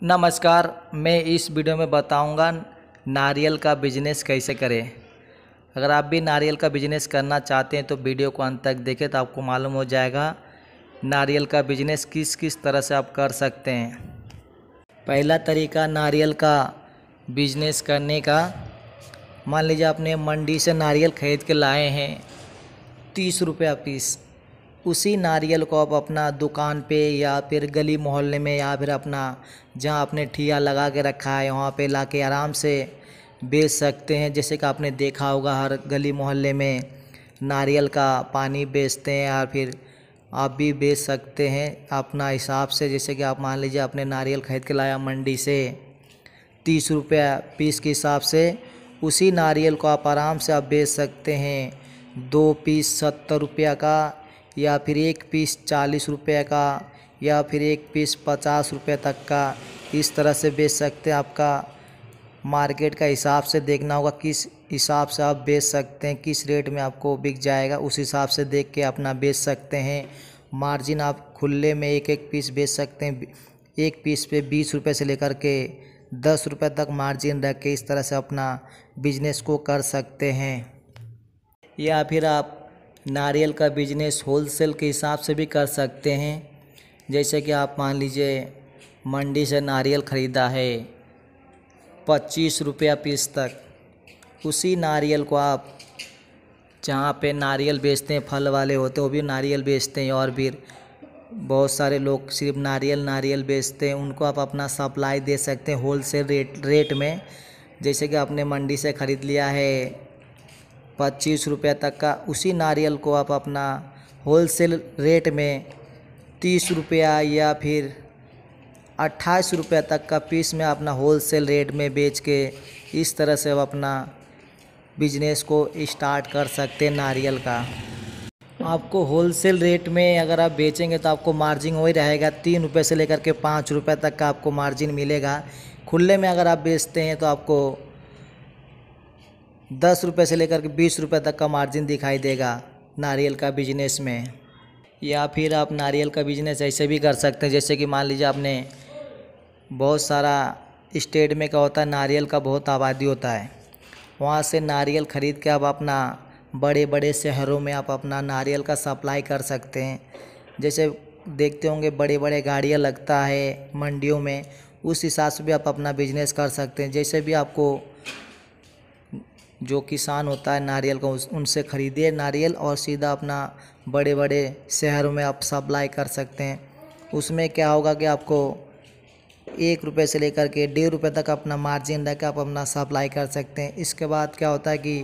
नमस्कार। मैं इस वीडियो में बताऊंगा नारियल का बिजनेस कैसे करें। अगर आप भी नारियल का बिजनेस करना चाहते हैं तो वीडियो को अंत तक देखें तो आपको मालूम हो जाएगा नारियल का बिजनेस किस किस तरह से आप कर सकते हैं। पहला तरीका नारियल का बिजनेस करने का, मान लीजिए आपने मंडी से नारियल खरीद के लाए हैं 30 रुपया पीस। उसी नारियल को आप अपना दुकान पे या फिर गली मोहल्ले में या फिर अपना जहाँ आपने ठिया लगा के रखा है वहाँ पे लाके आराम से बेच सकते हैं। जैसे कि आपने देखा होगा हर गली मोहल्ले में नारियल का पानी बेचते हैं, या फिर आप भी बेच सकते हैं अपना हिसाब से। जैसे कि आप मान लीजिए आपने नारियल खरीद के लाया मंडी से 30 रुपया पीस के हिसाब से, उसी नारियल को आप आराम से आप बेच सकते हैं 2 पीस 70 रुपया का, या फिर 1 पीस 40 रुपये का, या फिर 1 पीस 50 रुपये तक का। इस तरह से बेच सकते हैं। आपका मार्केट का हिसाब से देखना होगा किस हिसाब से आप बेच सकते हैं, किस रेट में आपको बिक जाएगा, उस हिसाब से देख के अपना बेच सकते हैं। मार्जिन आप खुले में एक एक पीस बेच सकते हैं। एक पीस पे 20 रुपये से लेकर के 10 रुपये तक मार्जिन रख के इस तरह से अपना बिजनेस को कर सकते हैं। या फिर आप नारियल का बिजनेस होलसेल के हिसाब से भी कर सकते हैं। जैसे कि आप मान लीजिए मंडी से नारियल ख़रीदा है 25 रुपया पीस तक, उसी नारियल को आप जहाँ पे नारियल बेचते हैं, फल वाले होते हैं वो भी नारियल बेचते हैं, और भी बहुत सारे लोग सिर्फ नारियल बेचते हैं, उनको आप अपना सप्लाई दे सकते हैं होलसेल रेट में। जैसे कि आपने मंडी से ख़रीद लिया है 25 रुपये तक का, उसी नारियल को आप अपना होलसेल रेट में 30 रुपया या फिर 28 रुपये तक का पीस में अपना होलसेल रेट में बेच के इस तरह से आप अपना बिजनेस को स्टार्ट कर सकते हैं नारियल का। आपको होलसेल रेट में अगर आप बेचेंगे तो आपको मार्जिन वही रहेगा, 3 रुपये से लेकर के 5 रुपये तक का आपको मार्जिन मिलेगा। खुले में अगर आप बेचते हैं तो आपको 10 रुपये से लेकर के 20 रुपये तक का मार्जिन दिखाई देगा नारियल का बिजनेस में। या फिर आप नारियल का बिजनेस ऐसे भी कर सकते हैं, जैसे कि मान लीजिए आपने बहुत सारा स्टेट में क्या होता है, नारियल का बहुत आबादी होता है, वहाँ से नारियल ख़रीद के आप अपना बड़े बड़े शहरों में आप अपना नारियल का सप्लाई कर सकते हैं। जैसे देखते होंगे बड़े बड़े गाड़ियाँ लगता है मंडियों में, उस हिसाब से भी आप अपना बिजनेस कर सकते हैं। जैसे भी आपको जो किसान होता है नारियल का उनसे ख़रीदिए नारियल और सीधा अपना बड़े बड़े शहरों में आप सप्लाई कर सकते हैं। उसमें क्या होगा कि आपको 1 रुपये से लेकर के 1.5 रुपये तक अपना मार्जिन रख के आप अपना सप्लाई कर सकते हैं। इसके बाद क्या होता है कि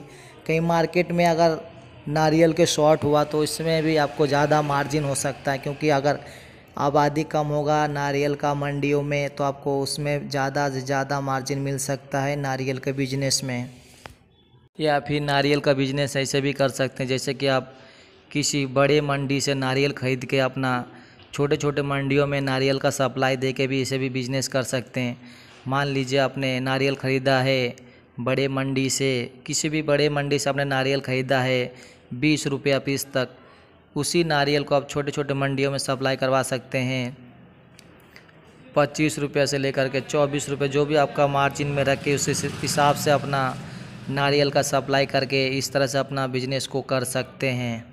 कहीं मार्केट में अगर नारियल के शॉर्ट हुआ तो इसमें भी आपको ज़्यादा मार्जिन हो सकता है, क्योंकि अगर आबादी कम होगा नारियल का मंडियों में तो आपको उसमें ज़्यादा से ज़्यादा मार्जिन मिल सकता है नारियल के बिजनेस में। या फिर नारियल का बिजनेस ऐसे भी कर सकते हैं, जैसे कि आप किसी बड़े मंडी से नारियल ख़रीद के अपना छोटे छोटे मंडियों में नारियल का सप्लाई दे के भी इसे भी बिजनेस कर सकते हैं। मान लीजिए आपने नारियल ख़रीदा है बड़े मंडी से, किसी भी बड़े मंडी से आपने नारियल ख़रीदा है 20 रुपया पीस तक, उसी नारियल को आप छोटे छोटे मंडियों में सप्लाई करवा सकते हैं 25 रुपये से लेकर के 24 रुपये, जो भी आपका मार्जिन में रख के उस हिसाब से अपना नारियल का सप्लाई करके इस तरह से अपना बिजनेस को कर सकते हैं।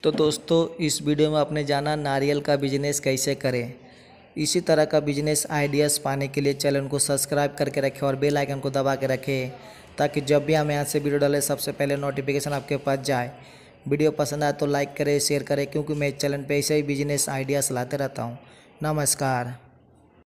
तो दोस्तों इस वीडियो में आपने जाना नारियल का बिजनेस कैसे करें। इसी तरह का बिजनेस आइडियाज़ पाने के लिए चैनल को सब्सक्राइब करके रखें और बेल आइकन को दबा के रखें, ताकि जब भी हम यहाँ से वीडियो डालें सबसे पहले नोटिफिकेशन आपके पास जाए। वीडियो पसंद आए तो लाइक करें, शेयर करें, क्योंकि मैं इस चैनल पर ऐसे ही बिजनेस आइडियाज़ लाते रहता हूँ। नमस्कार।